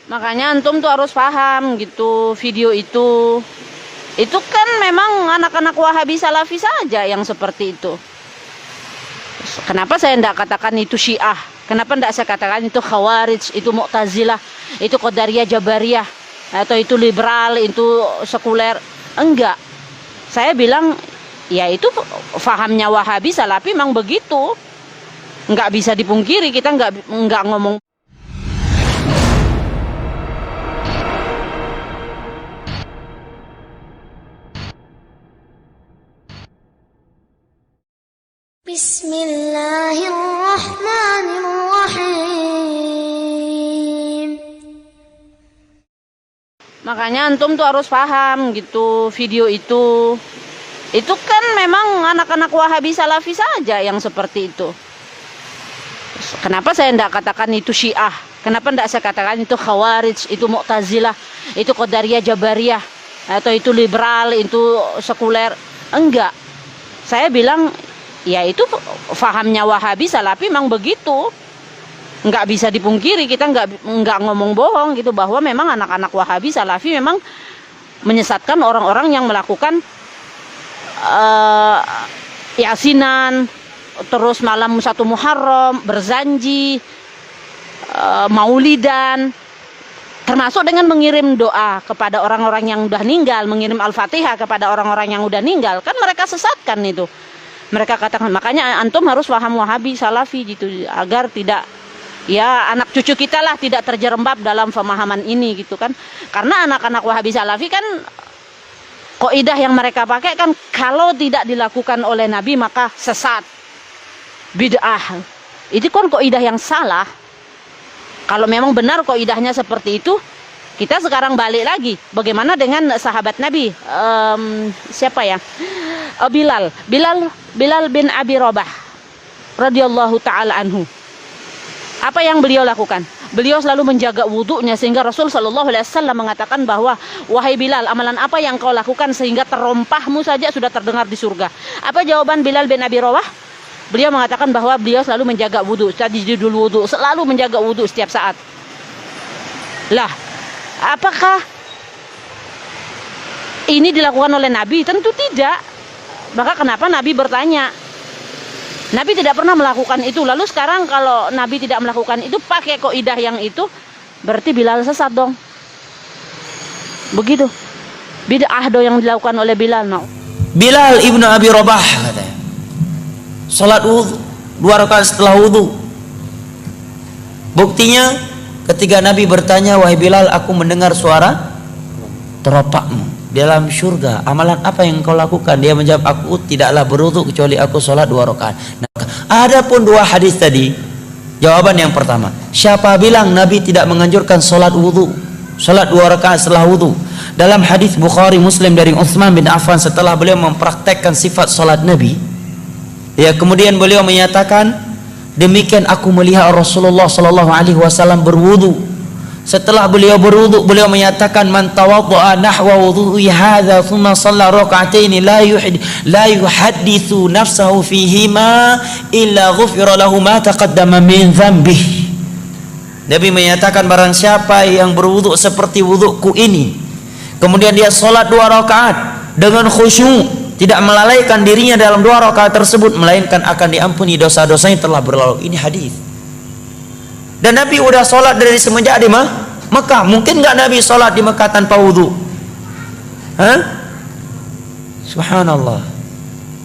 Makanya antum tuh harus paham gitu, video itu kan memang anak-anak Wahabi Salafi saja yang seperti itu. Kenapa saya tidak katakan itu Syiah? Kenapa tidak saya katakan itu Khawarij, itu Mu'tazilah, itu Qadariyah Jabariyah, atau itu liberal, itu sekuler? Enggak. Saya bilang ya itu fahamnya Wahabi Salafi memang begitu. Enggak bisa dipungkiri, kita enggak ngomong. Bismillahirrahmanirrahim. Makanya antum tuh harus paham gitu, video itu kan memang anak-anak Wahabi Salafi saja yang seperti itu. Kenapa saya tidak katakan itu Syiah? Kenapa tidak saya katakan itu Khawarij, itu Mu'tazilah, itu Qadariyah Jabariyah, atau itu liberal, itu sekuler? Enggak. Saya bilang ya itu fahamnya Wahabi Salafi memang begitu. Nggak bisa dipungkiri, kita nggak ngomong bohong gitu, bahwa memang anak-anak Wahabi Salafi memang menyesatkan orang-orang yang melakukan yasinan, terus malam 1 Muharram, berzanji, maulidan, termasuk dengan mengirim doa kepada orang-orang yang udah meninggal, mengirim Al-Fatihah kepada orang-orang yang udah meninggal. Kan mereka sesatkan itu. Mereka katakan, makanya antum harus paham Wahabi Salafi gitu, agar tidak, ya anak cucu kita lah tidak terjerembab dalam pemahaman ini gitu kan. Karena anak-anak Wahabi Salafi kan kaidah yang mereka pakai kan, kalau tidak dilakukan oleh Nabi maka sesat, bid'ah. Itu kan kaidah yang salah. Kalau memang benar kaidahnya seperti itu, kita sekarang balik lagi, bagaimana dengan sahabat Nabi, siapa ya, Bilal bin Abi Rabah radhiyallahu taala anhu. Apa yang beliau lakukan? Beliau selalu menjaga wudunya, sehingga Rasul Shallallahu Alaihi Wasallam mengatakan bahwa, wahai Bilal, amalan apa yang kau lakukan sehingga terompahmu saja sudah terdengar di surga? Apa jawaban Bilal bin Abi Rabah? Beliau mengatakan bahwa beliau selalu menjaga wudu, tajdidul wudu, selalu menjaga wudu setiap saat. Lah, apakah ini dilakukan oleh Nabi? Tentu tidak. Maka kenapa Nabi bertanya? Nabi tidak pernah melakukan itu. Lalu sekarang kalau Nabi tidak melakukan itu, pakai kaidah yang itu, berarti Bilal sesat dong. Begitu. Bid'ah dong yang dilakukan oleh Bilal. No. Bilal ibnu Abi Rabah katanya, salat wudu 2 rakaat setelah wudu. Buktinya ketika Nabi bertanya, wahai Bilal, aku mendengar suara teropakmu dalam surga, amalan apa yang kau lakukan? Dia menjawab, aku tidaklah berwudu kecuali aku sholat 2 rakaat. Nah, ada pun 2 hadis tadi. Jawaban yang pertama, siapa bilang Nabi tidak menganjurkan sholat wudu, sholat 2 rakaat setelah wudu? Dalam hadis Bukhari Muslim dari Utsman bin Affan, setelah beliau mempraktekkan sifat sholat Nabi, ya kemudian beliau menyatakan, demikian aku melihat Rasulullah Sallallahu Alaihi Wasallam berwudu. Setelah beliau berwudu, beliau menyatakan, man tawadda'a nahwa wudu'i hadza thumma shalla rak'ataini la yuhadditsu nafsahu fihima illa ghufira lahu ma taqaddama min dzambih. Nabi menyatakan, barang siapa yang berwudu seperti wuduku ini, kemudian dia salat 2 rakaat dengan khusyuk, tidak melalaikan dirinya dalam 2 rakaat tersebut, melainkan akan diampuni dosa-dosanya yang telah berlalu. Ini hadis. Dan Nabi udah sholat dari semenjak di Mekah. Mungkin nggak Nabi sholat di Mekah tanpa wudhu? Hah? Subhanallah.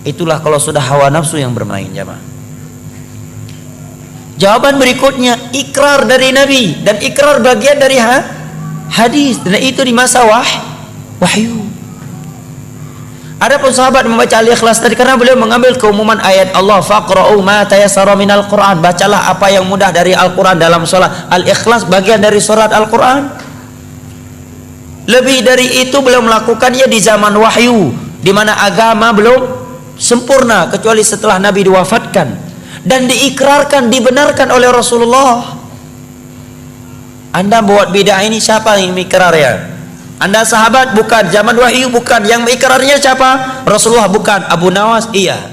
Itulah kalau sudah hawa nafsu yang bermain, jamaah. Jawaban berikutnya, ikrar dari Nabi, dan ikrar bagian dari hadis, dan itu di masa wahyu. Adapun sahabat membaca Al-Ikhlas tadi, karena beliau mengambil keumuman ayat Allah, faqra'u ma tayassara minal Qur'an, bacalah apa yang mudah dari Al-Qur'an dalam salat. Al-Ikhlas bagian dari surat Al-Qur'an. Lebih dari itu beliau melakukannya di zaman wahyu, di mana agama belum sempurna kecuali setelah Nabi diwafatkan, dan diikrarkan, dibenarkan oleh Rasulullah. Anda buat bid'ah ini, siapa yang ikrar ya? Anda sahabat? Bukan. Zaman wahyu? Bukan. Yang ikrarnya siapa? Rasulullah? Bukan. Abu Nawas? Iya.